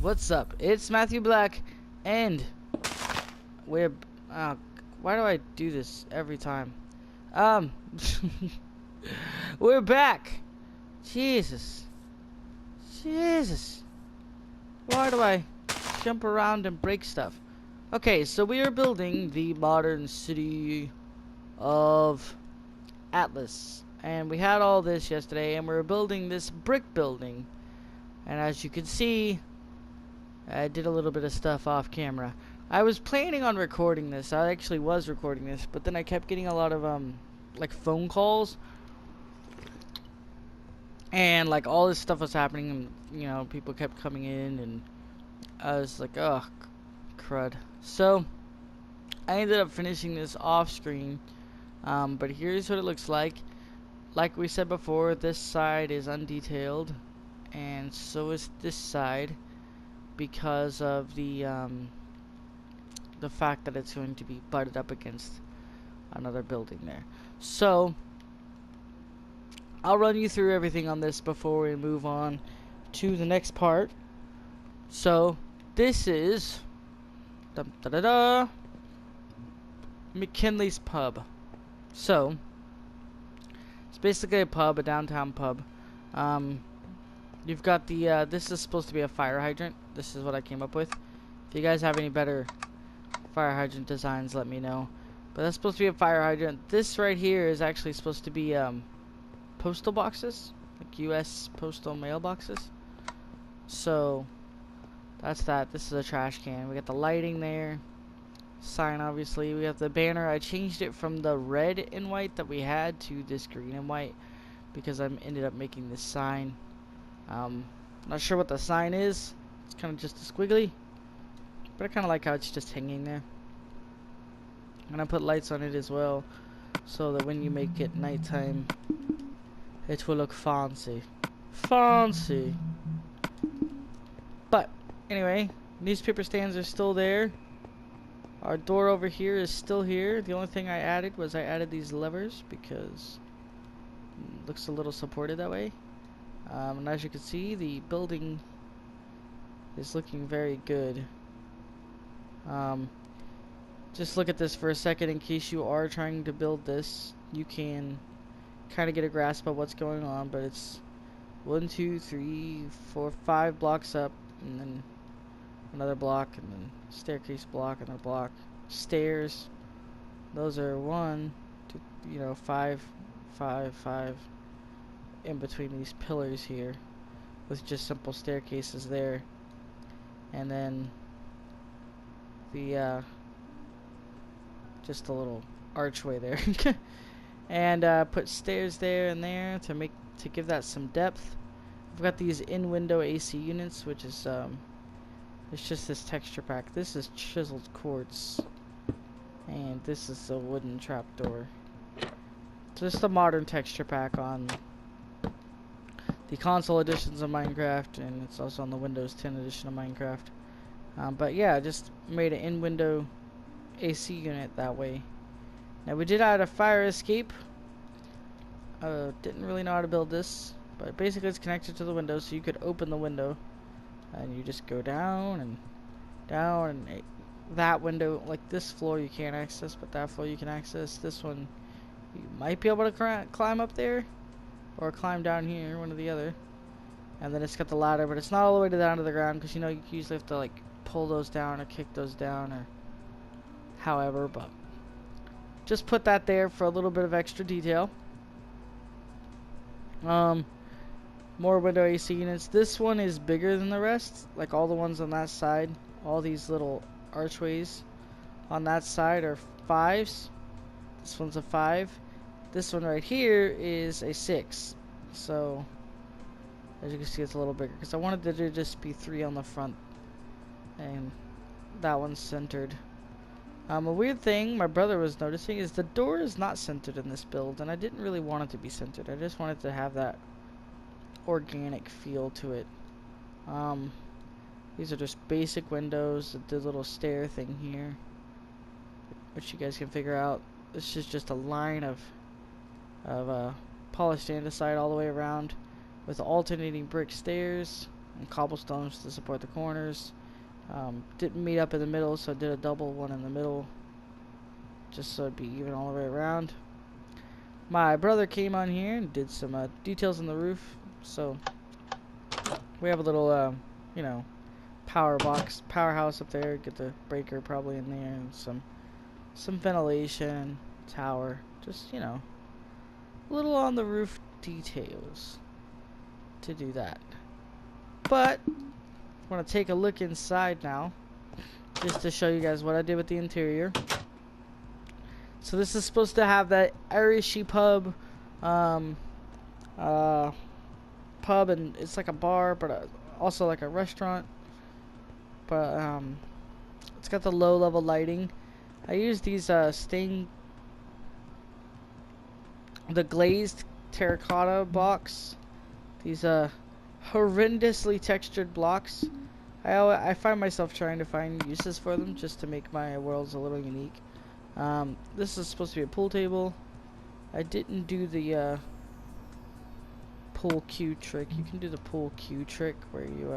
What's up? It's Matthew Blakk, and we're why do I do this every time? Um, we're back. Jesus, Jesus. Why do I jump around and break stuff? Okay, so we are building the modern city of Atlas, and we had all this yesterday, and we were building this brick building, and as you can see, I did a little bit of stuff off camera. I was planning on recording this. I actually was recording this, but then I kept getting a lot of like phone calls, and like all this stuff was happening, and you know, people kept coming in, and I was like, oh, crud. So I ended up finishing this off screen, but here's what it looks like. Like we said before, this side is undetailed, and so is this side, because of the fact that it's going to be butted up against another building there. So I'll run you through everything on this before we move on to the next part. So this is McKinley's Pub. So it's basically a pub, a downtown pub. You've got the this is supposed to be a fire hydrant. This is what I came up with. If you guys have any better fire hydrant designs, let me know. But that's supposed to be a fire hydrant. This right here is actually supposed to be postal boxes, like U.S. postal mailboxes. So that's that. This is a trash can. We got the lighting there. Sign, obviously. We have the banner. I changed it from the red and white that we had to this green and white because I ended up making this sign. Not sure what the sign is. It's kind of just a squiggly, but I kind of like how it's just hanging there. And I put lights on it as well, so that when you make it nighttime, it will look fancy. Fancy. But anyway, newspaper stands are still there. Our door over here is still here. The only thing I added was I added these levers because it looks a little supported that way. And as you can see, the building is looking very good. Just look at this for a second in case you are trying to build this. You can kind of get a grasp of what's going on, but it's 1, 2, 3, 4, 5 blocks up, and then another block, and then staircase block, another block, stairs. Those are 1, 2, 5, 5, 5 in between these pillars here, with just simple staircases there, and then the just a little archway there, and put stairs there and there to give that some depth. I've got these in-window AC units, which is it's just this texture pack. This is chiseled quartz, and this is a wooden trapdoor. Just a modern texture pack on the console editions of Minecraft, and it's also on the Windows 10 edition of Minecraft. But yeah, I just made an in-window AC unit that way. Now we did add a fire escape. Didn't really know how to build this, but basically it's connected to the window, so you could open the window, and you just go down and down, and that window, like this floor you can't access, but that floor you can access. This one you might be able to climb up there, or climb down here, one or the other. And then it's got the ladder, but it's not all the way down to the ground, because you know you usually have to like pull those down or kick those down or however, but just put that there for a little bit of extra detail. More window AC units. This one is bigger than the rest, like all the ones on that side. All these little archways on that side are 5s. This one's a 5. This one right here is a 6. So as you can see, it's a little bigger because I wanted there to just be 3 on the front, and that one's centered. A weird thing my brother was noticing is the door is not centered in this build, and I didn't really want it to be centered. I just wanted to have that organic feel to it. These are just basic windows, the little stair thing here, which you guys can figure out. This is just a line of polished andesite all the way around, with alternating brick stairs, and cobblestones to support the corners. Didn't meet up in the middle, so I did a double one in the middle, just so it'd be even all the way around. My brother came on here and did some details on the roof, so we have a little, you know, powerhouse up there. Get the breaker probably in there, and some ventilation, tower, just, you know, a little on the roof details to do that. But I want to take a look inside now, just to show you guys what I did with the interior. So this is supposed to have that Irishy pub, and it's like a bar, but also like a restaurant. But it's got the low-level lighting. I used these the glazed terracotta blocks. These horrendously textured blocks. I find myself trying to find uses for them just to make my worlds a little unique. This is supposed to be a pool table. I didn't do the pool cue trick. You can do the pool cue trick where you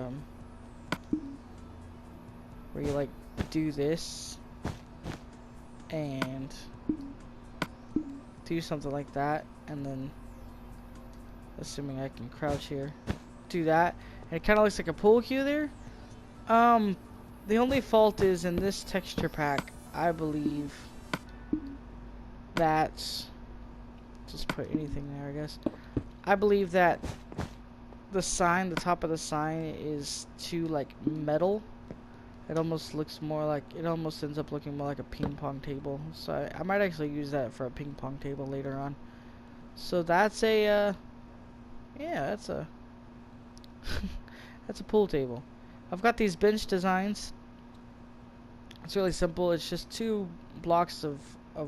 like do this and do something like that, and then, assuming I can crouch here, do that, and it kind of looks like a pool cue there. The only fault is in this texture pack, I believe that, just put anything there, I guess. I believe that the sign, the top of the sign, is too like metal. It almost looks more like, it almost ends up looking more like a ping pong table. So I might actually use that for a ping pong table later on. So that's a, yeah, that's a, that's a pool table. I've got these bench designs. It's really simple. It's just 2 blocks of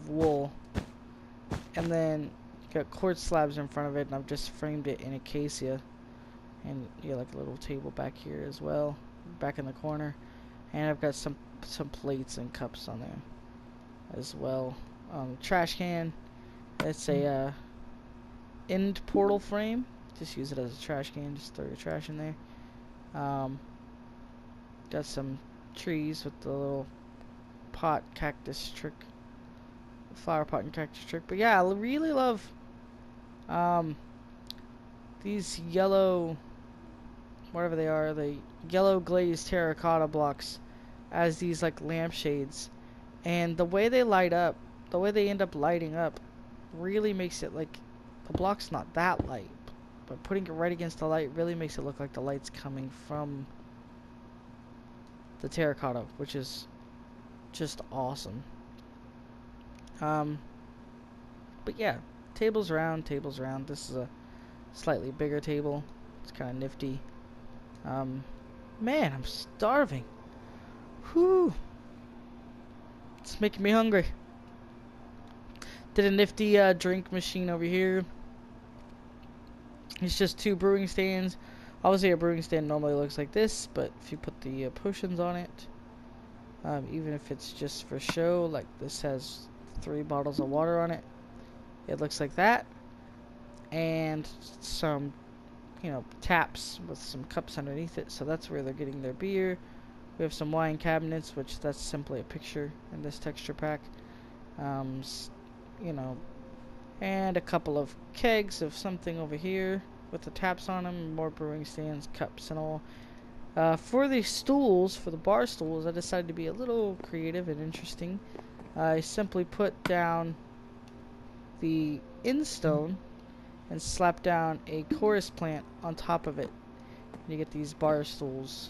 wool, and then got quartz slabs in front of it, and I've just framed it in acacia, and yeah, like a little table back here as well, back in the corner, and I've got some plates and cups on there as well. Trash can. It's a end portal frame. Just use it as a trash can. Just throw your trash in there. Got some trees with the little pot cactus trick, flower pot and cactus trick. But yeah, I really love these yellow, whatever they are, the yellow glazed terracotta blocks as these like lampshades, and the way they light up, the way they end up lighting up, really makes it like the block's not that light, but putting it right against the light really makes it look like the light's coming from the terracotta, which is just awesome. But yeah, tables round. This is a slightly bigger table. It's kind of nifty. Man, I'm starving. Whew. It's making me hungry. Did a nifty drink machine over here. It's just 2 brewing stands. Obviously, a brewing stand normally looks like this, but if you put the potions on it, even if it's just for show, like this has 3 bottles of water on it, it looks like that, and some, you know, taps with some cups underneath it, so that's where they're getting their beer. We have some wine cabinets, which that's simply a picture in this texture pack, you know, and a couple of kegs of something over here with the taps on them, more brewing stands, cups and all. For the stools, for the bar stools, I decided to be a little creative and interesting. I simply put down the end stone and slap down a chorus plant on top of it. And you get these bar stools.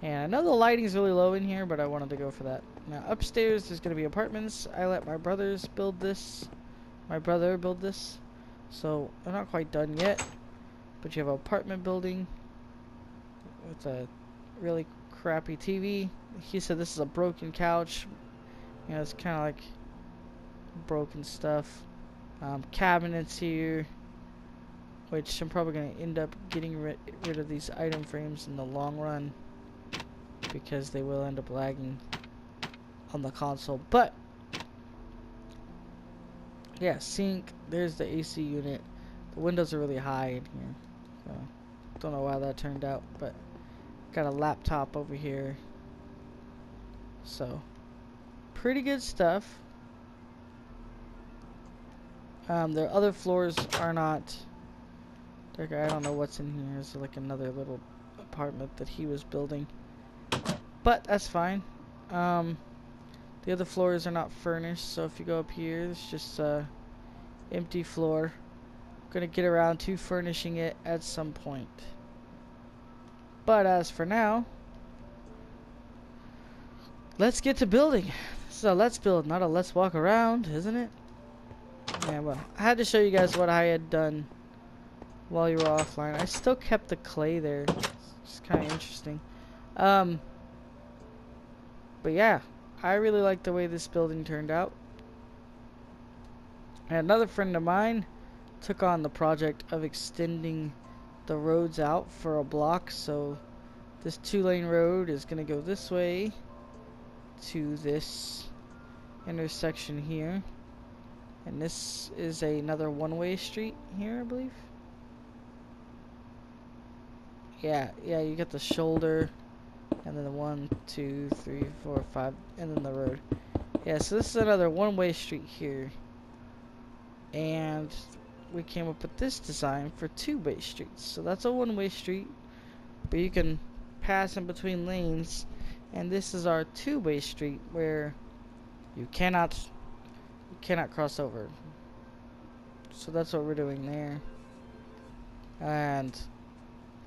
And I know the lighting's really low in here, but I wanted to go for that. Now upstairs there's going to be apartments. I let my brothers build this. So they're not quite done yet. But you have an apartment building with a really crappy TV. He said this is a broken couch. You know, it's kind of like broken stuff. Cabinets here, which I'm probably going to end up getting rid of these item frames in the long run, because they will end up lagging on the console. But yeah, sink. There's the AC unit. The windows are really high in here, so Don't know how that turned out, but got a laptop over here. So, pretty good stuff. The other floors are not. Like, I don't know what's in here. It's like another little apartment that he was building, but that's fine. The other floors are not furnished, so if you go up here, it's just empty floor. Gonna get around to furnishing it at some point. But as for now, let's get to building. This is a let's build, not a let's walk around, isn't it? Yeah, well, I had to show you guys what I had done while you were offline. I still kept the clay there. It's kind of interesting. But yeah, I really like the way this building turned out. And another friend of mine took on the project of extending the roads out for a block. So this 2-lane road is going to go this way to this intersection here. And this is another one-way street here, I believe. Yeah, you get the shoulder, and then the 1, 2, 3, 4, 5, and then the road. Yeah, so this is another one-way street here. And we came up with this design for 2-way streets. So that's a one-way street, but you can pass in between lanes. And this is our 2-way street where you cannot cross over. So that's what we're doing there. And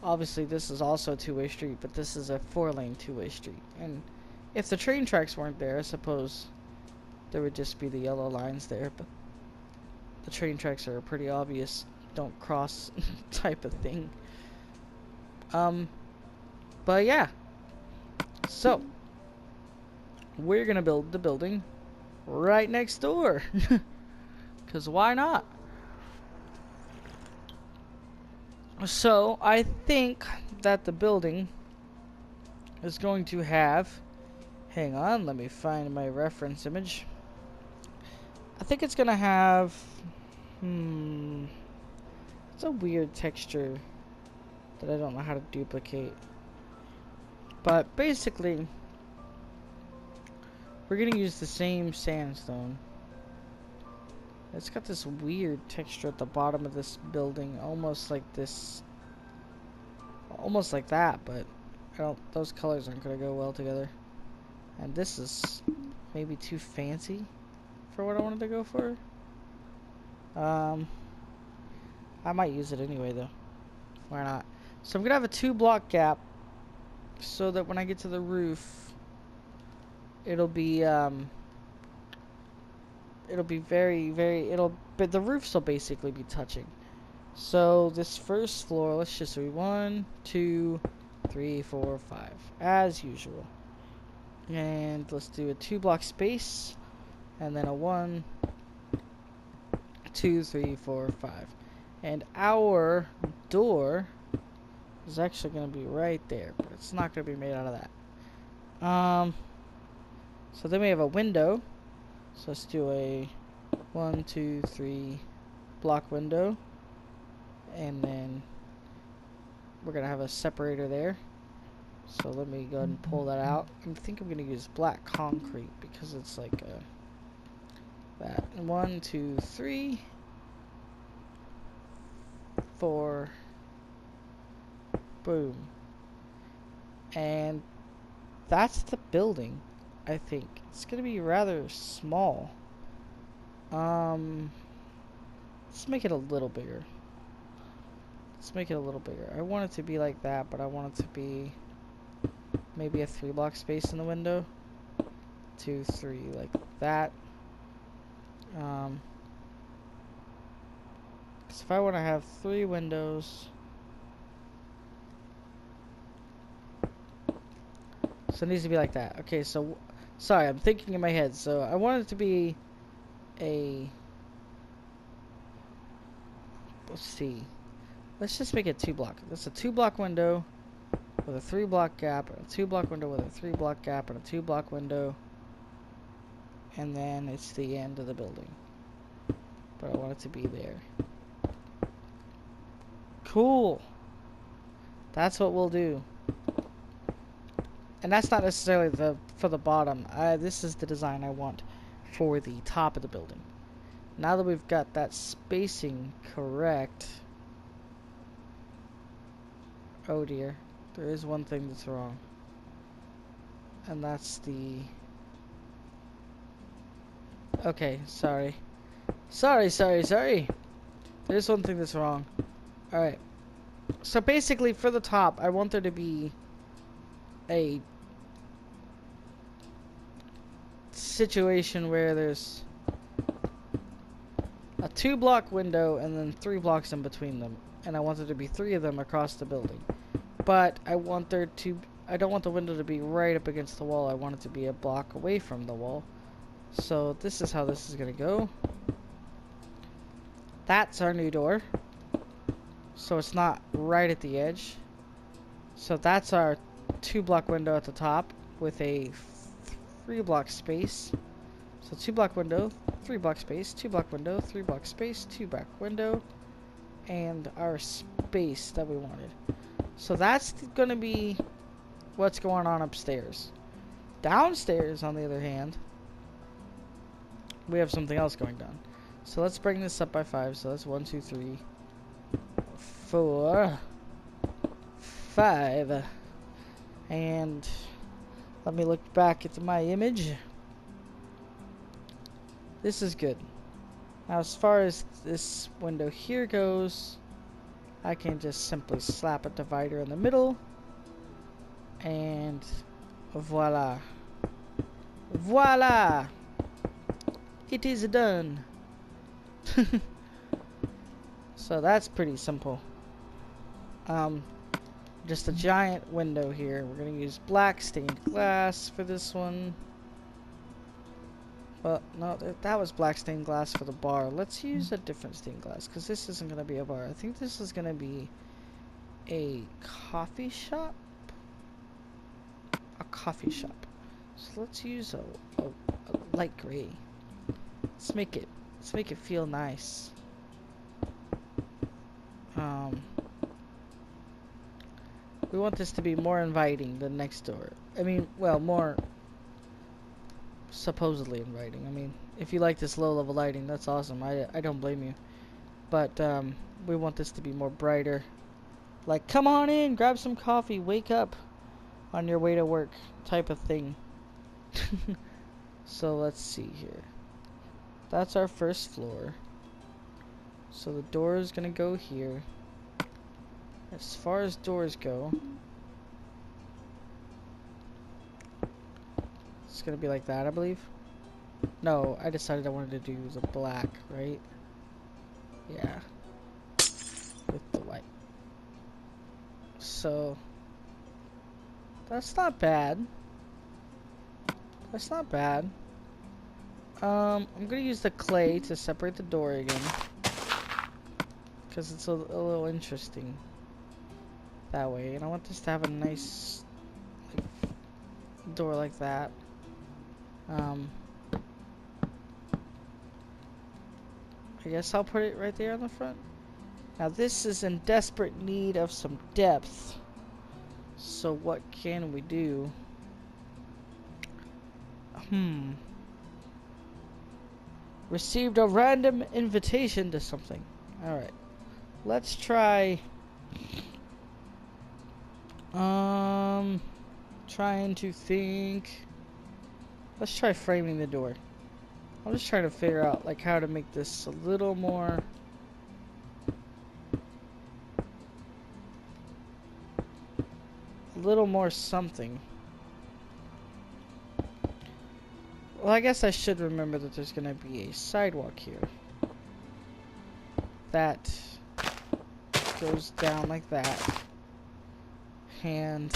obviously this is also a 2-way street, but this is a 4-lane 2-way street. And if the train tracks weren't there, I suppose there would just be the yellow lines there, but the train tracks are a pretty obvious don't cross type of thing. But yeah, so we're gonna build the building right next door, because why not? So I think that the building is going to have, hang on, let me find my reference image. I think it's gonna have, it's a weird texture that I don't know how to duplicate. But basically, we're gonna use the same sandstone. It's got this weird texture at the bottom of this building, almost like this, almost like that, but those colors aren't gonna go well together. And this is maybe too fancy for what I wanted to go for. I might use it anyway though. Why not? So I'm gonna have a 2-block gap so that when I get to the roof, it'll be but the roofs will basically be touching. So this first floor, let's just do 1, 2, 3, 4, 5 as usual. And let's do a 2-block space, and then a 1, 2, 3, 4, 5. And our door is actually going to be right there, but it's not going to be made out of that. So then we have a window. So let's do a 1, 2, 3 block window, and then we're going to have a separator there. So let me go ahead and pull that out. I think I'm going to use black concrete because it's like that. 1, 2, 3, 4, boom. And that's the building, I think. It's going to be rather small. Let's make it a little bigger. Let's make it a little bigger. I want it to be like that, but I want it to be maybe a 3-block space in the window. 2, 3, like that. So if I want to have 3 windows, so it needs to be like that. Okay, so sorry, I'm thinking in my head. So I want it to be a, let's see, let's just make it 2-block. That's a 2-block window with a 3-block gap, and a 2-block window with a 3-block gap, and a 2-block window, and then it's the end of the building. But I want it to be there. Cool. That's what we'll do. And that's not necessarily for the bottom. This is the design I want for the top of the building. Now that we've got that spacing correct. Oh dear. There is one thing that's wrong. And that's the... Okay, sorry. Sorry. There's one thing that's wrong. Alright. So basically for the top, I want there to be a situation where there's a 2-block window and then 3 blocks in between them. And I want there to be 3 of them across the building. But I don't want the window to be right up against the wall. I want it to be a block away from the wall. So this is how this is going to go. That's our new door. So it's not right at the edge. So that's our 2-block window at the top with a 3-block space. So 2-block window, 3-block space, 2-block window, 3-block space, 2-block window, and our space that we wanted. So that's going to be what's going on upstairs. Downstairs, on the other hand, we have something else going on. So let's bring this up by 5. So that's 1, 2, 3, 4, 5. And let me look back at my image. This is good. Now as far as this window here goes, I can just simply slap a divider in the middle. And voila. Voila! It is done. So that's pretty simple. Just a giant window here. We're gonna use black stained glass for this one. Well, no, that was black stained glass for the bar. Let's use a different stained glass, because this isn't gonna be a bar. I think this is gonna be a coffee shop. A coffee shop. So let's use a light gray. Let's make it feel nice. We want this to be more inviting than next door. I mean, well, more supposedly inviting. I mean, if you like this low level lighting, that's awesome. I don't blame you. But we want this to be more brighter. Like, come on in, grab some coffee, wake up on your way to work type of thing. So let's see here. That's our first floor. So the door is gonna go here. As far as doors go, it's gonna be like that, I believe. No, I decided I wanted to do the black, right? Yeah. With the white. So that's not bad. That's not bad. I'm gonna use the clay to separate the door again, because it's a little interesting that way, and I want this to have a nice door like that. I guess I'll put it right there on the front. Now this is in desperate need of some depth, so what can we do? Received a random invitation to something. Alright, let's try trying to think. Let's try framing the door. I'm just trying to figure out like how to make this a little more something. Well, I guess I should remember that there's gonna be a sidewalk here that goes down like that and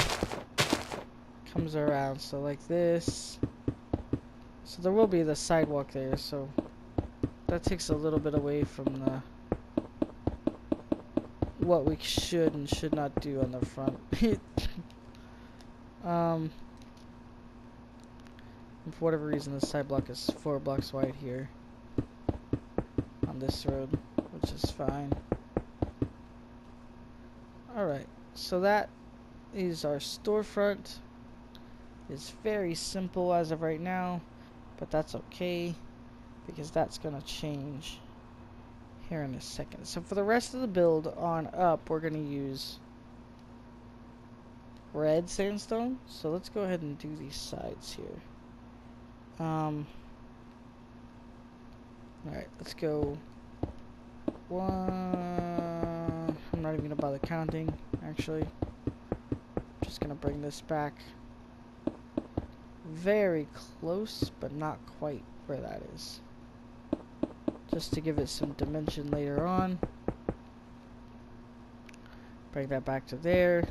comes around, so like this. So there will be the sidewalk there, so that takes a little bit away from the what we should and should not do on the front. And for whatever reason, the side block is 4 blocks wide here on this road, which is fine. Alright, So that is our storefront. It's very simple as of right now, but that's okay because that's gonna change here in a second. So for the rest of the build on up, we're gonna use red sandstone. So let's go ahead and do these sides here. Alright, let's go one. I'm not even gonna bother counting, actually. Just gonna bring this back very close, but not quite where that is. Just to give it some dimension later on. Bring that back to there.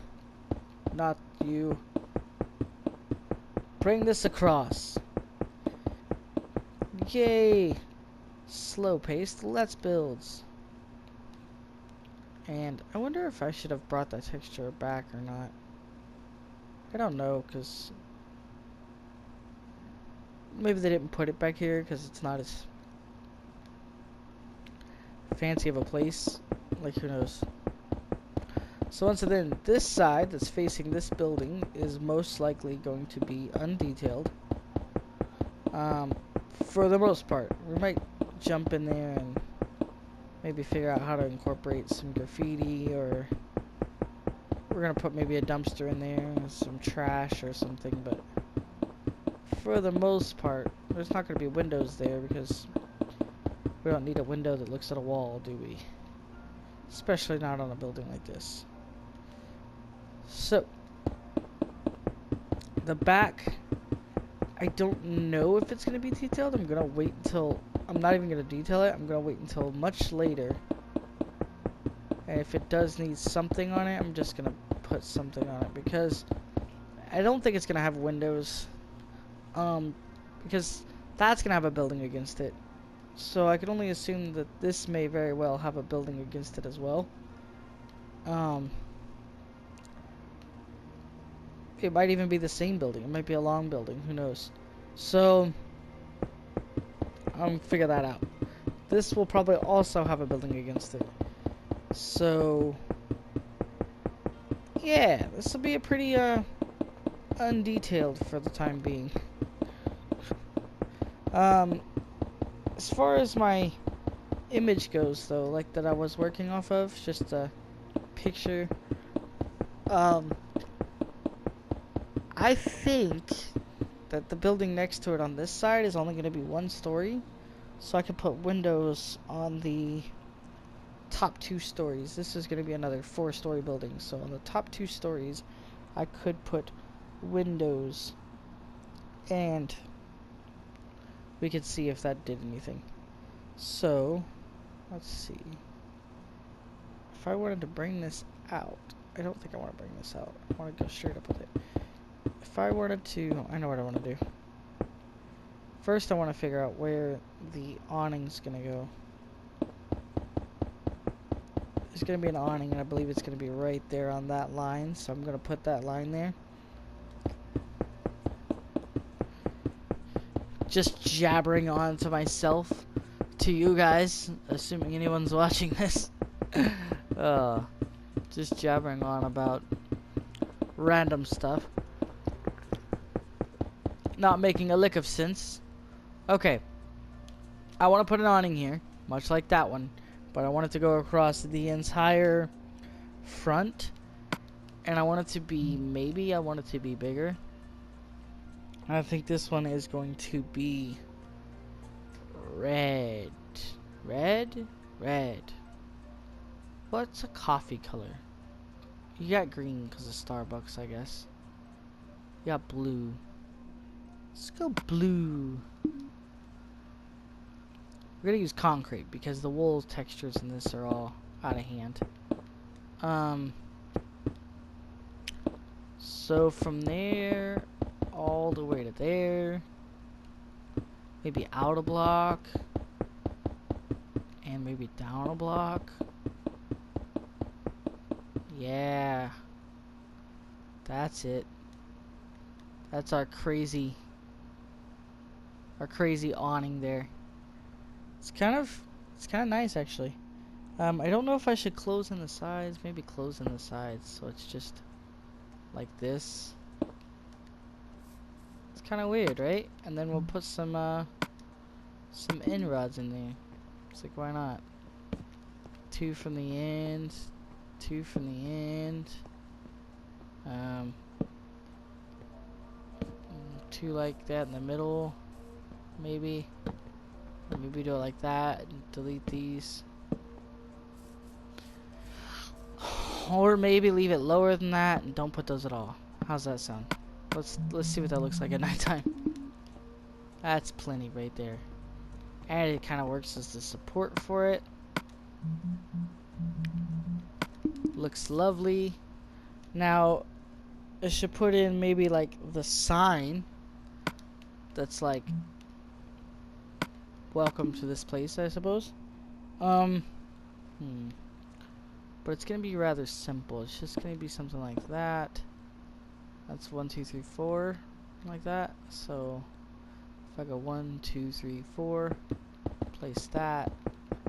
Not you. Bring this across. Yay! Slow paced, let's builds. And I wonder if I should have brought that texture back or not. I don't know, because maybe they didn't put it back here because it's not as fancy of a place. Like, who knows? So once again, this side that's facing this building is most likely going to be undetailed. For the most part. We might jump in there and maybe figure out how to incorporate some graffiti, or we're gonna put maybe a dumpster in there, some trash or something, but for the most part, there's not gonna be windows there because we don't need a window that looks at a wall, do we? Especially not on a building like this. So, the back, I don't know if it's going to be detailed. I'm going to wait until, I'm not even going to detail it. I'm going to wait until much later. And if it does need something on it, I'm just going to put something on it. Because I don't think it's going to have windows. Because that's going to have a building against it. So I can only assume that this may very well have a building against it as well. It might even be the same building. It might be a long building. Who knows? So, figure that out. This will probably also have a building against it. So, yeah, this will be a pretty undetailed for the time being. As far as my image goes, though, like that I was working off of, just a picture. I think that the building next to it on this side is only going to be one story, so I can put windows on the top 2 stories. This is going to be another 4-story building, so on the top 2 stories I could put windows, and we could see if that did anything. So let's see. If I wanted to bring this out, I don't think I want to bring this out. I want to go straight up with it. If I wanted to, I know what I want to do. First, I want to figure out where the awning's going to go. There's going to be an awning, and I believe it's going to be right there on that line, so I'm going to put that line there. Just jabbering on to myself, to you guys, assuming anyone's watching this. Just jabbering on about random stuff. Not making a lick of sense. Okay. I want to put an awning here, much like that one, but I want it to go across the entire front, and I want it to be, maybe I want it to be bigger. I think this one is going to be red. Red? Red. What's a coffee color? You got green because of Starbucks, I guess. You got blue. Let's go blue. We're gonna use concrete because the wool textures in this are all out of hand. So from there all the way to there, maybe out a block, and maybe down a block. Yeah, that's it. That's our crazy awning there. It's kind of nice, actually. I don't know if I should close in the sides. Maybe close in the sides so it's just like this. It's kind of weird, right? And then we'll put some end rods in there. It's like, why not? 2 from the end, 2 from the end. 2 like that in the middle, maybe. Or maybe do it like that and delete these. Or maybe leave it lower than that and don't put those at all. How's that sound? Let's see what that looks like at nighttime. That's plenty right there. And it kind of works as the support for it. Looks lovely. Now, I should put in maybe like the sign that's like, welcome to this place, I suppose. But it's gonna be rather simple. It's just gonna be something like that. That's 1, 2, 3, 4, like that. So if I go 1, 2, 3, 4, place that,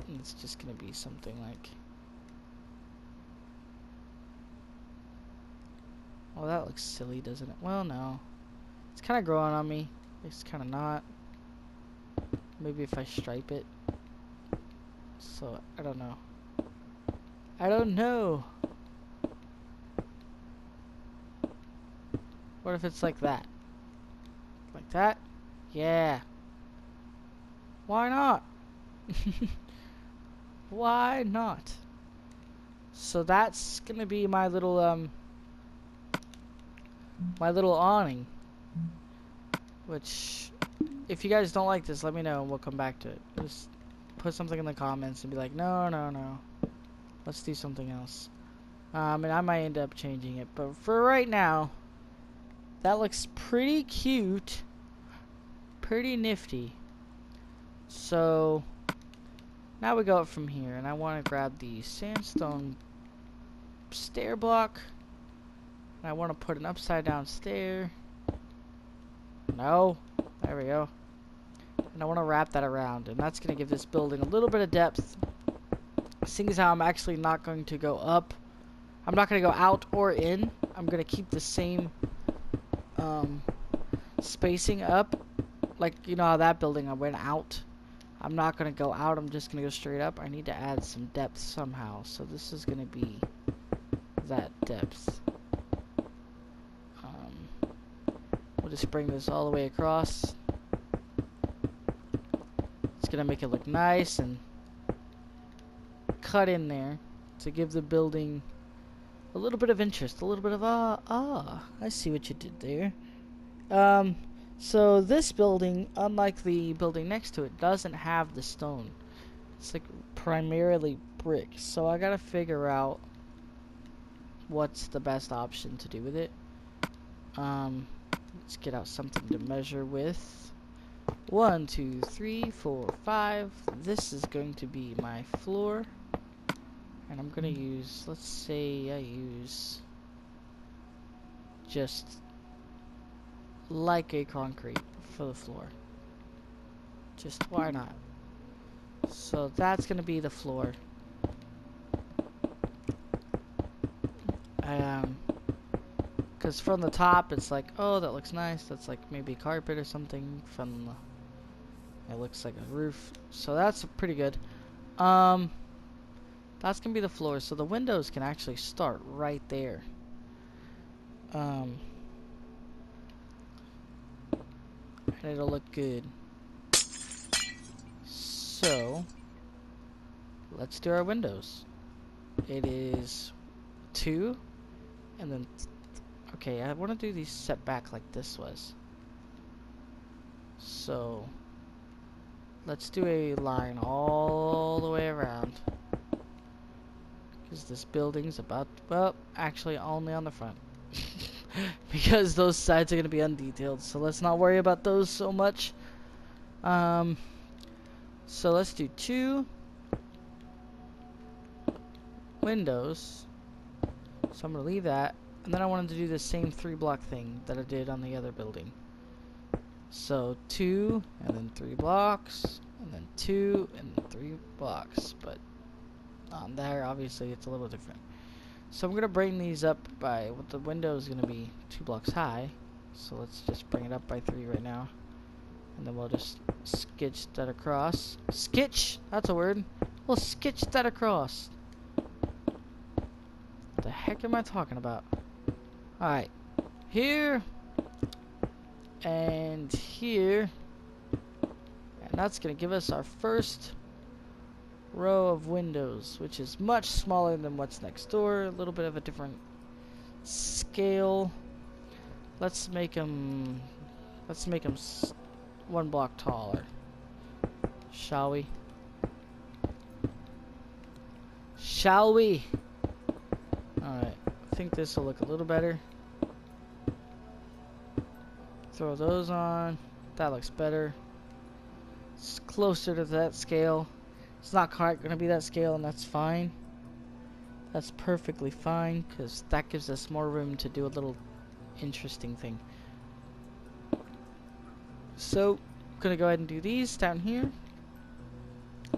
and it's just gonna be something like. Oh, that looks silly, doesn't it? Well, no. It's kind of growing on me. It's kind of not. Maybe if I stripe it. So, I don't know. I don't know. What if it's like that? Like that? Yeah. Why not? Why not? So that's gonna be my little awning. Which, if you guys don't like this, let me know and we'll come back to it. Just put something in the comments and be like, no, no, no. Let's do something else. And I might end up changing it. But for right now, that looks pretty cute. Pretty nifty. So, now we go up from here. And I want to grab the sandstone stair block. And I want to put an upside down stair. No. There we go. And I want to wrap that around. And that's going to give this building a little bit of depth. Seeing as how I'm actually not going to go up. I'm not going to go out or in. I'm going to keep the same spacing up. Like, you know how that building I went out. I'm not going to go out. I'm just going to go straight up. I need to add some depth somehow. So this is going to be that depth. We'll just bring this all the way across. It's going to make it look nice and cut in there to give the building a little bit of interest, a little bit of I see what you did there. So this building, unlike the building next to it, doesn't have the stone. It's like primarily brick. So I gotta figure out what's the best option to do with it. Let's get out something to measure with. 1, 2, 3, 4, 5. This is going to be my floor. And I'm gonna use, let's say I use just like a concrete for the floor. Just why not? So that's gonna be the floor. Because from the top it's like, oh, that looks nice. That's like maybe carpet or something. From the, it looks like a roof. So that's pretty good. That's gonna be the floor, so the windows can actually start right there. And it'll look good. So let's do our windows. It is 2, and then okay, I want to do these set back like this was. So let's do a line all the way around. Because this building's about, well, actually only on the front. Because those sides are going to be undetailed. So let's not worry about those so much. So let's do 2 windows. So I'm going to leave that. And then I wanted to do the same 3 block thing that I did on the other building. So 2, and then 3 blocks. And then 2, and then 3 blocks. But On there, obviously, it's a little different. So I'm gonna bring these up by what the window is gonna be 2 blocks high. So let's just bring it up by 3 right now, and then we'll just sketch that across. Sketch, that's a word. We'll sketch that across. What the heck am I talking about? All right, here and here, and that's gonna give us our first row of windows, which is much smaller than what's next door. A little bit of a different scale. Let's make them 1 block taller, shall we? Shall we? Alright, I think this will look a little better. Throw those on. That looks better. It's closer to that scale. It's not quite going to be that scale, and that's fine. That's perfectly fine, because that gives us more room to do a little interesting thing. So, I'm going to go ahead and do these down here.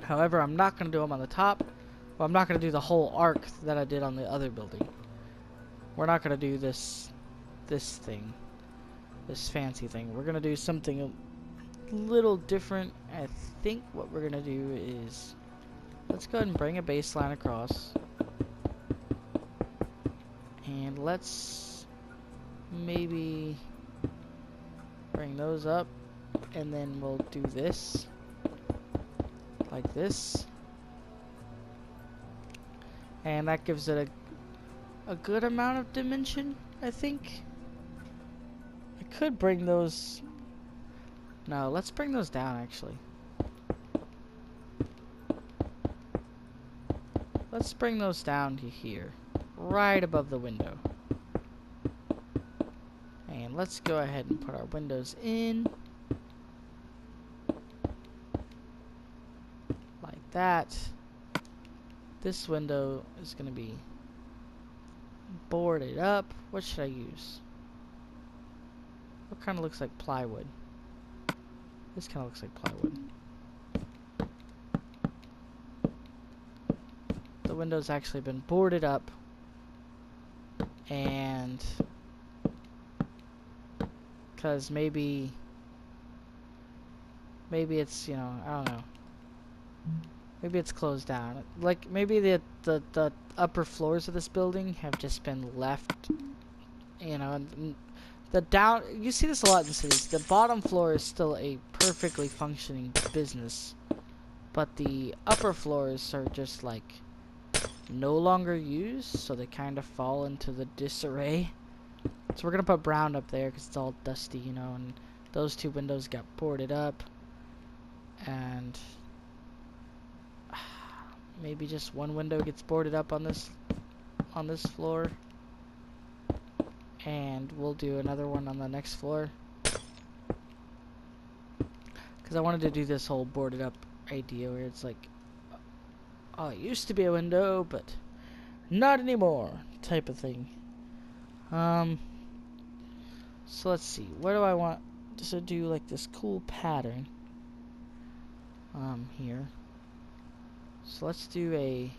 However, I'm not going to do them on the top. Well, I'm not going to do the whole arc that I did on the other building. We're not going to do this thing. This fancy thing. We're going to do something a little different. I think what we're going to do is, let's go ahead and bring a baseline across. And let's maybe bring those up, and then we'll do this like this, and that gives it a good amount of dimension, I think. I could bring those, no, let's bring those down actually. Let's bring those down to here, right above the window. And let's go ahead and put our windows in. Like that. This window is going to be boarded up. What should I use? What kind of looks like plywood? This kind of looks like plywood. The window's actually been boarded up, and because maybe it's, you know, I don't know, maybe it's closed down. Like maybe the upper floors of this building have just been left, you know, and the down, you see this a lot in cities, the bottom floor is still a perfectly functioning business, but the upper floors are just like no longer used, so they kind of fall into the disarray. So we're gonna put brown up there because it's all dusty, you know, and those 2 windows got boarded up, and maybe just 1 window gets boarded up on this floor, and we'll do another one on the next floor, because I wanted to do this whole boarded up idea where it's like, oh, it used to be a window, but not anymore, type of thing. So let's see, what do I want to do, like this cool pattern here. So let's do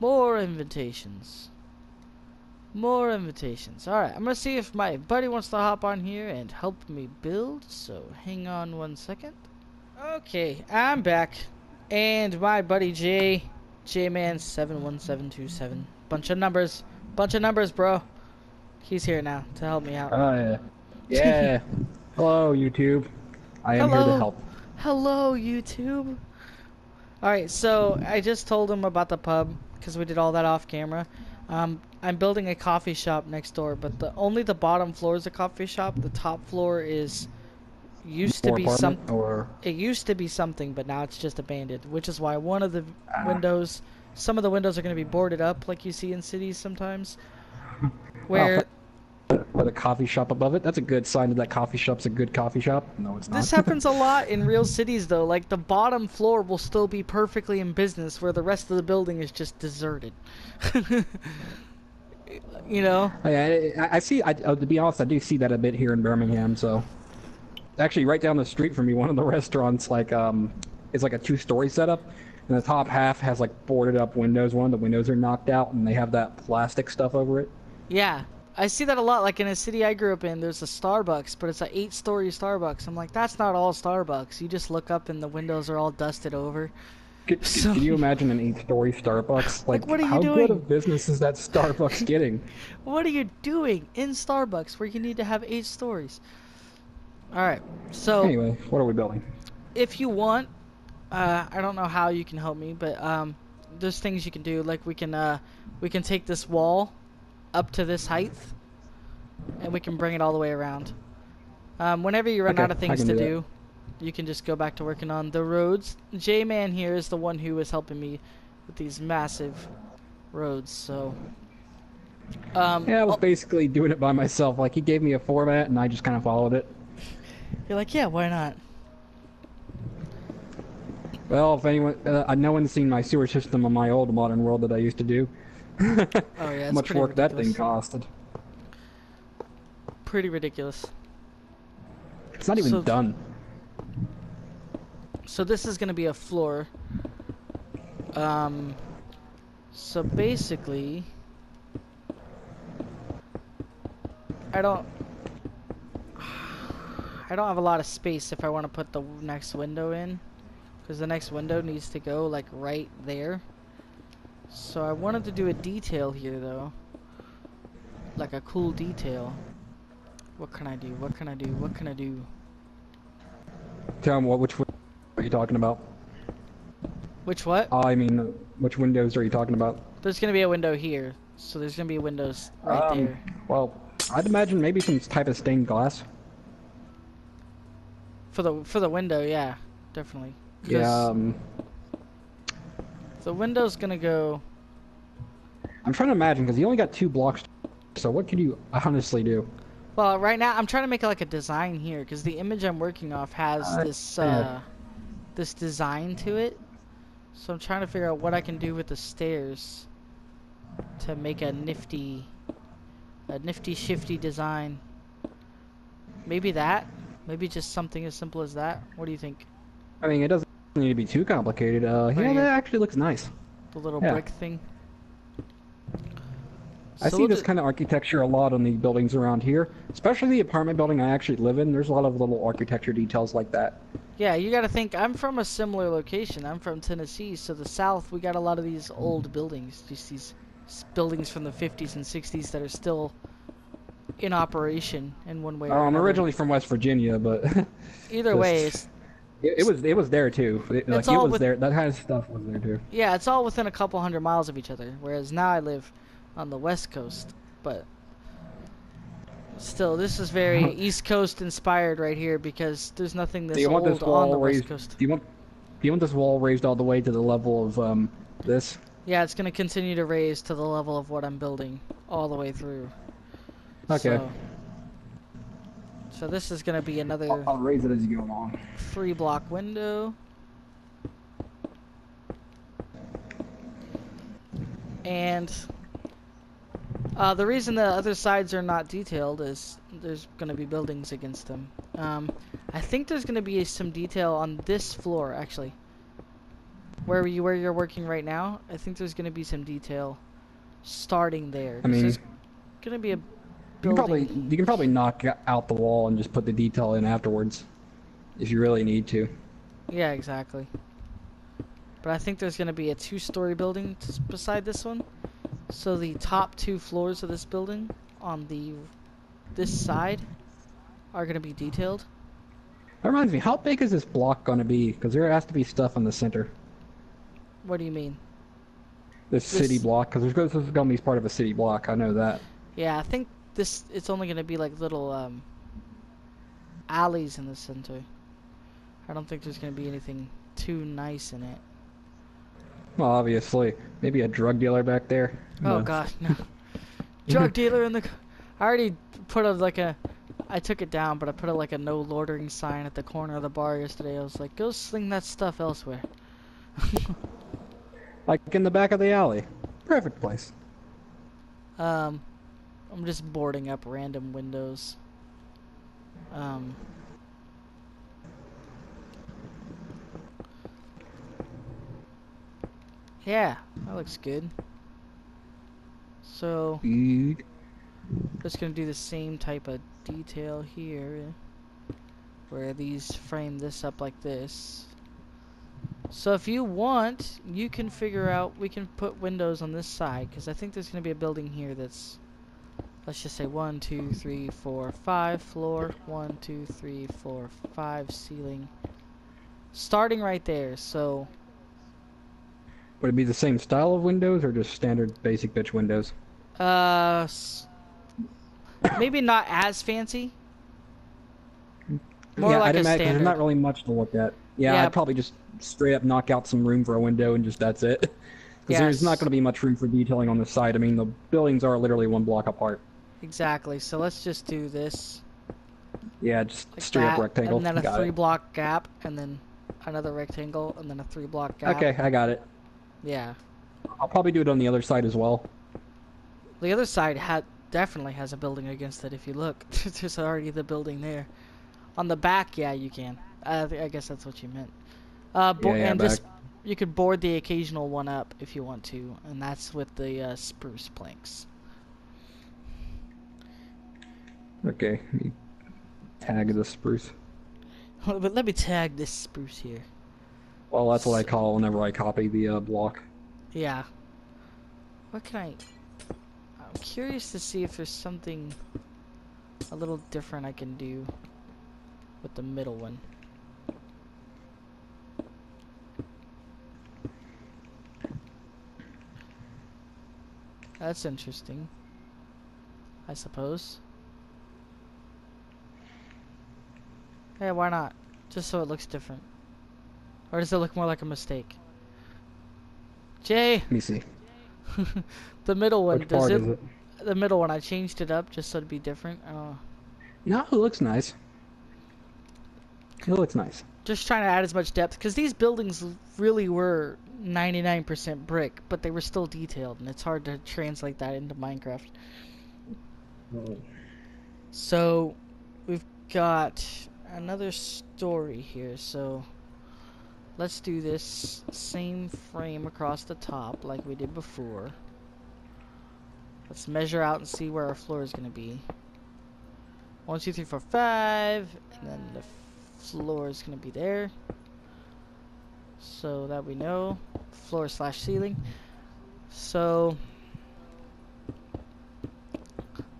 more invitations. More invitations. Alright, I'm gonna see if my buddy wants to hop on here and help me build, so hang on 1 second. Okay, I'm back. And my buddy J-Man71727. Bunch of numbers, bro. He's here now to help me out. Oh, yeah. Yeah. Hello, YouTube. I am here to help. Hello, YouTube. Alright, so I just told him about the pub, because we did all that off camera. I'm building a coffee shop next door, but only the bottom floor is a coffee shop. The top floor is... used to be something, it used to be something, but now it's just abandoned, which is why one of the windows, some of the windows are going to be boarded up, like you see in cities sometimes, where with a coffee shop above it. That's a good sign that that coffee shop's a good coffee shop. No, it's not. This happens a lot in real cities, though. Like the bottom floor will still be perfectly in business, where the rest of the building is just deserted. You know? I see. To be honest, I do see that a bit here in Birmingham. So, actually, right down the street from me, one of the restaurants, like, it's like a 2-story setup, And the top half has like boarded up windows. One of the windows are knocked out, and they have that plastic stuff over it. Yeah, I see that a lot. Like in a city I grew up in, there's a Starbucks, but it's an 8-story Starbucks. I'm like, that's not all Starbucks. You just look up and the windows are all dusted over. So, Can you imagine an 8-story Starbucks? like, what are you how good doing? of business is that Starbucks getting? What are you doing in Starbucks where you need to have 8 stories? All right, so Anyway, what are we building? if you want, I don't know how you can help me, but there's things you can do. Like we can take this wall up to this height, and we can bring it all the way around. Whenever you run Okay, out of things I can to do do, you can just go back to working on the roads. J-Man here is the one who is helping me with these massive roads. So, Yeah, I was basically doing it by myself. Like, he gave me a format, and I just kind of followed it. you're like, yeah, why not? Well, if anyone, no one's seen my sewer system on my old modern world that I used to do. Oh yeah, How it's much pretty work that ridiculous. thing costed. Pretty ridiculous. It's not even So- done. So this is gonna be a floor. So basically, I don't have a lot of space if I want to put the next window in, because the next window needs to go like right there. So I wanted to do a detail here though, like a cool detail. What can I do? What can I do? What can I do? Tell me which window are you talking about? Which what? I mean, which windows are you talking about? There's gonna be a window here, so there's gonna be windows right there. Well, I'd imagine maybe some type of stained glass. For the window, yeah, definitely. 'Cause Yeah, the window's gonna go. I'm trying to imagine, because you only got 2 blocks, so what could you honestly do? Well, right now I'm trying to make like a design here, because the image I'm working off has yeah. this design to it. So I'm trying to figure out what I can do with the stairs to make a nifty shifty design. Maybe that. Maybe just something as simple as that. What do you think? I mean, it doesn't need to be too complicated. Yeah, here. that actually looks nice. The little Yeah. brick thing. I So see we'll this ju- kind of architecture a lot on the buildings around here, especially the apartment building I actually live in. There's a lot of little architecture details like that. Yeah, you gotta think, I'm from a similar location. I'm from Tennessee, so the South, we got a lot of these old buildings. Just these buildings from the 50s and 60s that are still in operation in one way or I'm another. originally from West Virginia, but Either way, it was there too. It all was with- there. That kind of stuff was there too. yeah, it's all within a couple 100 miles of each other. Whereas now I live on the West Coast, but still, this is very East Coast inspired right here because there's nothing this Do you want old this wall on the raised? West Coast. Do you want this wall raised all the way to the level of this? Yeah, it's gonna continue to raise to the level of what I'm building all the way through. Okay. So this is gonna be another I'll raise it as you go along. 3-block window. And the reason the other sides are not detailed is there's going to be buildings against them. I think there's going to be some detail on this floor, actually. Where you're working right now, I think there's going to be some detail starting there. I mean, there's going to be a you building. can probably knock out the wall and just put the detail in afterwards, if you really need to. Yeah, exactly. But I think there's going to be a 2-story building beside this one. So the top 2 floors of this building on this side are going to be detailed. That reminds me, how big is this block going to be? Because there has to be stuff in the center. What do you mean? This city block, because this is going to be part of a city block. I know that. Yeah, I think it's only going to be like little alleys in the center. I don't think there's going to be anything too nice in it. Well, obviously, maybe a drug dealer back there. Oh No. god, no. Drug dealer in the... I already put I took it down, but I put like a no loitering sign at the corner of the bar yesterday. I was like, go sling that stuff elsewhere. Like in the back of the alley. Perfect place. I'm just boarding up random windows. Yeah, that looks good. So, Good. just gonna do the same type of detail here, where these frame this up like this. So if you want, you can figure out, we can put windows on this side, because I think there's gonna be a building here that's, let's just say 1, 2, 3, 4, 5 floor, 1, 2, 3, 4, 5 ceiling. Starting right there, so Would it be the same style of windows or just standard basic bitch windows? uh maybe not as fancy. More Yeah, like I'd a imagine because there's not standard. really much to look at. Yeah, Yeah, I'd probably just straight up knock out some room for a window and just that's it. Because there's not going yes. to be much room for detailing on the side. I mean, the buildings are literally one block apart. Exactly. So let's just do this Yeah, just like straight up that, rectangle. and then a Got it. 3 block gap, and then another rectangle, and then a 3 block gap. Okay, I got it. Yeah. I'll probably do it on the other side as well. The other side definitely has a building against it. If you look, there's already the building there. On the back, yeah, you can. I guess that's what you meant. Yeah, And back. just you could board the occasional one up if you want to, and that's with the spruce planks. Okay, let me tag the spruce. But let me tag this spruce here. Well, that's what I call whenever I copy the block. Yeah. What can I'm curious to see if there's something a little different I can do with the middle one. That's interesting, I suppose. Hey, why not? Just so it looks different. Or does it look more like a mistake? Jay! Let me see. The middle one, Which part is it? the middle one, I changed it up just so it'd be different. No, it looks nice. It looks nice. Just trying to add as much depth, because these buildings really were 99% brick, but they were still detailed, and it's hard to translate that into Minecraft. So, we've got another story here, so let's do this same frame across the top like we did before. Let's measure out and see where our floor is going to be. 1, 2, 3, 4, 5, and then the floor is going to be there. So that we know. Floor / ceiling. So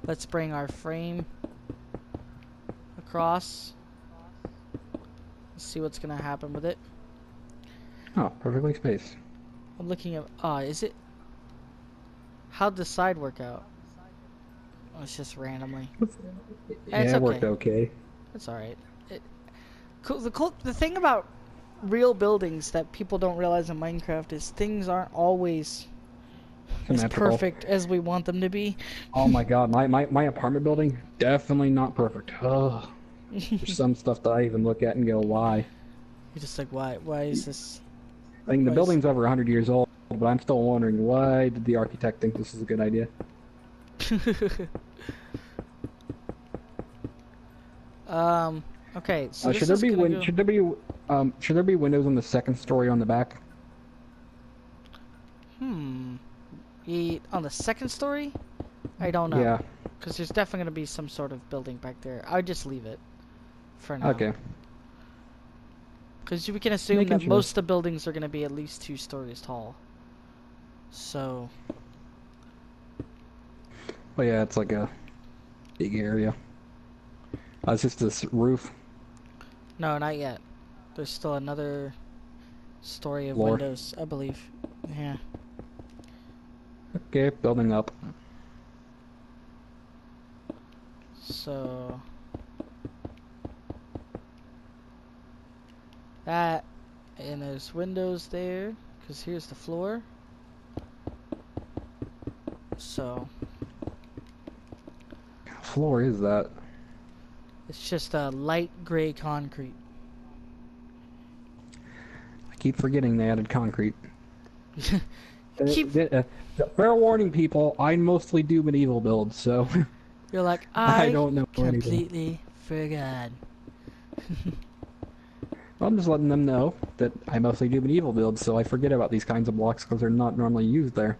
let's bring our frame across. Let's see what's going to happen with it. Oh, perfectly spaced. I'm looking at... is it... How'd the side work out? Oh, it's just randomly. Yeah, It's it okay. worked okay. It's alright. The thing about real buildings that people don't realize in Minecraft is things aren't always as Symmetrical. perfect as we want them to be. Oh my god, my apartment building, definitely not perfect. Oh, there's some stuff that I even look at and go, why? You're just like, why is this? I think the Why is- building's over 100 years old, but I'm still wondering, why did the architect think this is a good idea? Okay, so should this is there be gonna go... should there be windows on the second story on the back? On the second story? I don't know. Yeah. Because there's definitely going to be some sort of building back there. I would just leave it for now. Okay. Because we can assume Making that sure. most of the buildings are going to be at least 2 stories tall. So, Oh yeah, it's like a big area. It's just this roof. no, not yet. There's still another story of Floor. windows, I believe. Yeah. Okay, building up. So, that, and there's windows there, because here's the floor. So, What kind of floor is that? it's just a light gray concrete. I keep forgetting they added concrete. Keep- Fair warning, people. I mostly do medieval builds, so You're like, I I don't know anything. completely forgot. I'm just letting them know that I mostly do medieval builds, so I forget about these kinds of blocks because they're not normally used there.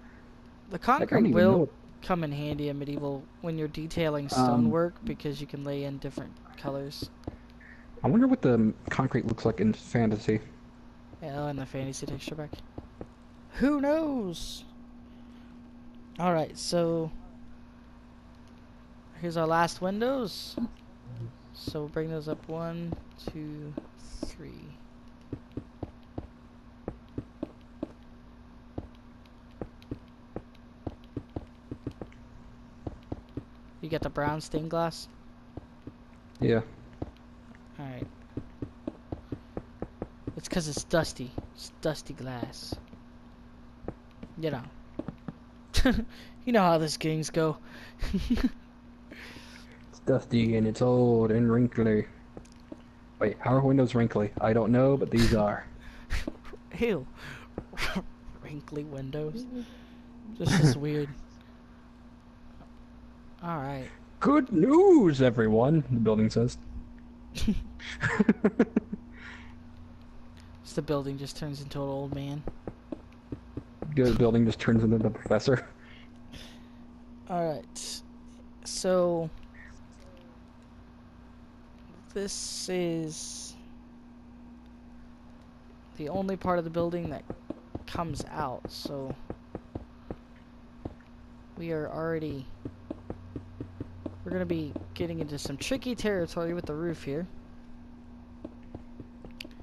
The Like, I don't concrete even will know. come in handy in medieval when you're detailing Um, stonework because you can lay in different colors. I wonder what the concrete looks like in fantasy. Yeah, and the fantasy texture pack. Who knows? Alright, so here's our last windows. So we'll bring those up 1, 2, 3. You get the brown stained glass? Yeah. Alright. It's because it's dusty. It's dusty glass. You know. You know how this games go. It's dusty and it's old and wrinkly. Wait, how are windows wrinkly? I don't know, but these are. Ew. Wrinkly windows. This is weird. Alright. Good news, everyone, the building says. So the building just turns into an old man. The building just turns into the professor. Alright. So this is the only part of the building that comes out, so we're gonna be getting into some tricky territory with the roof here.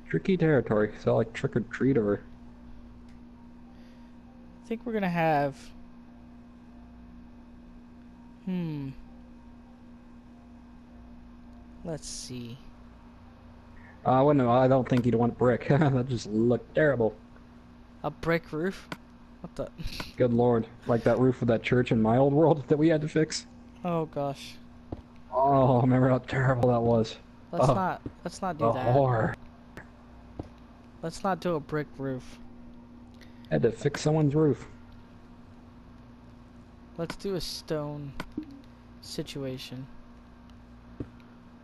Tricky territory. So like trick or treat or. I think we're gonna have let's see. Well, no, I don't think you'd want brick. That just looked terrible. A brick roof? What the? Good lord. Like that roof of that church in my old world that we had to fix. Oh gosh. Oh, remember how terrible that was. Let's Oh, not do the that. horror. Let's not do a brick roof. Had to fix someone's roof. Let's do a stone situation.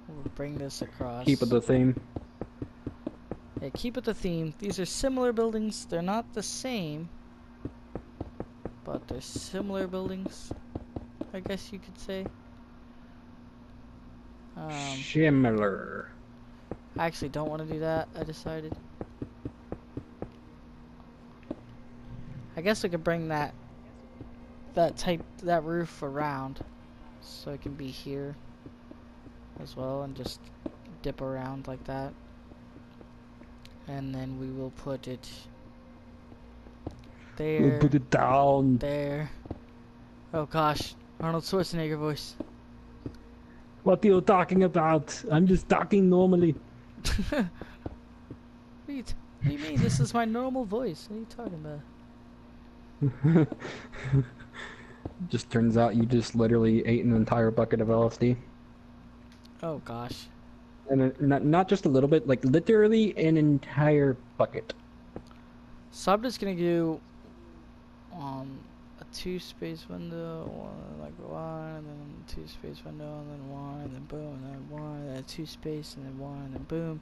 We'll bring this across. Keep it the theme. Yeah, keep it the theme. These are similar buildings. They're not the same, but they're similar buildings, I guess you could say. Similar. I actually don't want to do that, I decided. I guess we could bring that roof around so it can be here as well and just dip around like that. And then we will put it there. We'll put it down. There. Oh gosh, Arnold Schwarzenegger voice. What are you talking about? I'm just talking normally. What do you mean? This is my normal voice. What are you talking about? Just turns out you just literally ate an entire bucket of LSD. Oh gosh. And not just a little bit, like literally an entire bucket. So I'm just gonna do a 2-space window, like one, and then 2-space window, and then one, and then boom, and then one, and then 2-space, and then one, and then boom.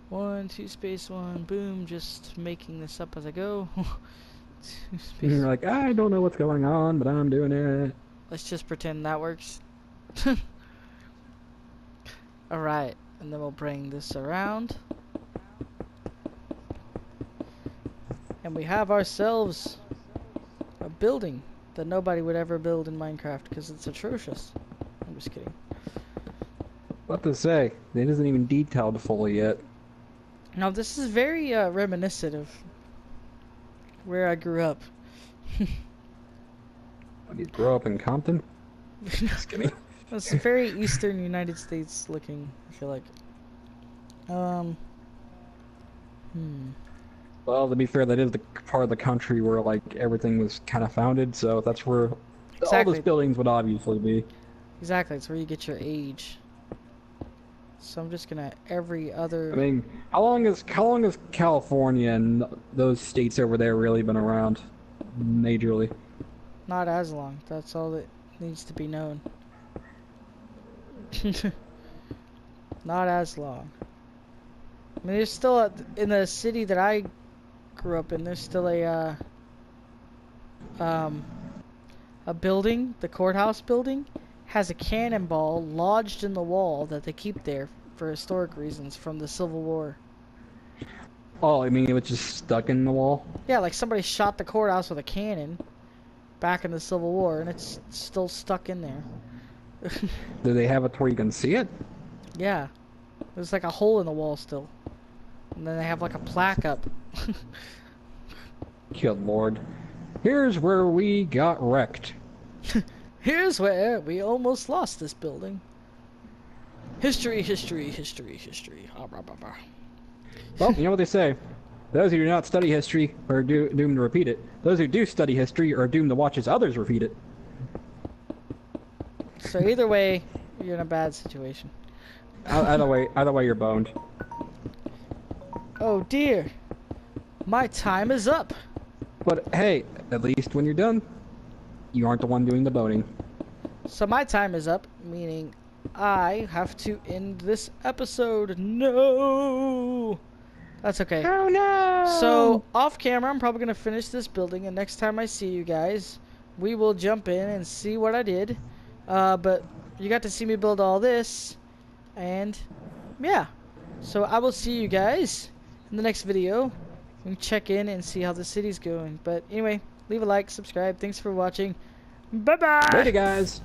1, 2-space, 1, boom, just making this up as I go. 2-space. And you're like, I don't know what's going on, but I'm doing it. Let's just pretend that works. Alright, and then we'll bring this around. And we have ourselves a building that nobody would ever build in Minecraft because it's atrocious. I'm just kidding. What to say? It isn't even detailed fully yet. Now this is very reminiscent of where I grew up. When you grow up in Compton? Just kidding. It's very eastern United States looking, I feel like. Well, to be fair, that is the part of the country where like everything was kind of founded, so that's where all Exactly. those buildings would obviously be. Exactly, it's where you get your age. So I'm just gonna every other. I mean, how long has California and those states over there really been around, majorly? Not as long. That's all that needs to be known. Not as long. I mean, there's still in the city that I grew up in. There's still a building, the courthouse building, has a cannonball lodged in the wall that they keep there for historic reasons from the Civil War. Oh, I mean, it was just stuck in the wall? Yeah, like somebody shot the courthouse with a cannon back in the Civil War, and it's still stuck in there. Do they have it where you can see it? Yeah. There's like a hole in the wall still. And then they have like a plaque up. Good lord. Here's where we got wrecked. Here's where we almost lost this building. History, history, history, history. Ah, rah, rah, rah. Well, you know what they say. Those who do not study history are doomed to repeat it. Those who do study history are doomed to watch as others repeat it. So either way, you're in a bad situation. Either way, you're boned. Oh dear. My time is up. But hey, at least when you're done, you aren't the one doing the boning. So my time is up, meaning I have to end this episode. No! That's okay. Oh no! So, off camera, I'm probably going to finish this building, and next time I see you guys, we will jump in and see what I did. But you got to see me build all this, and yeah. So, I will see you guys in the next video, and check in and see how the city's going. But anyway, leave a like, subscribe. Thanks for watching. Bye-bye! Later, guys!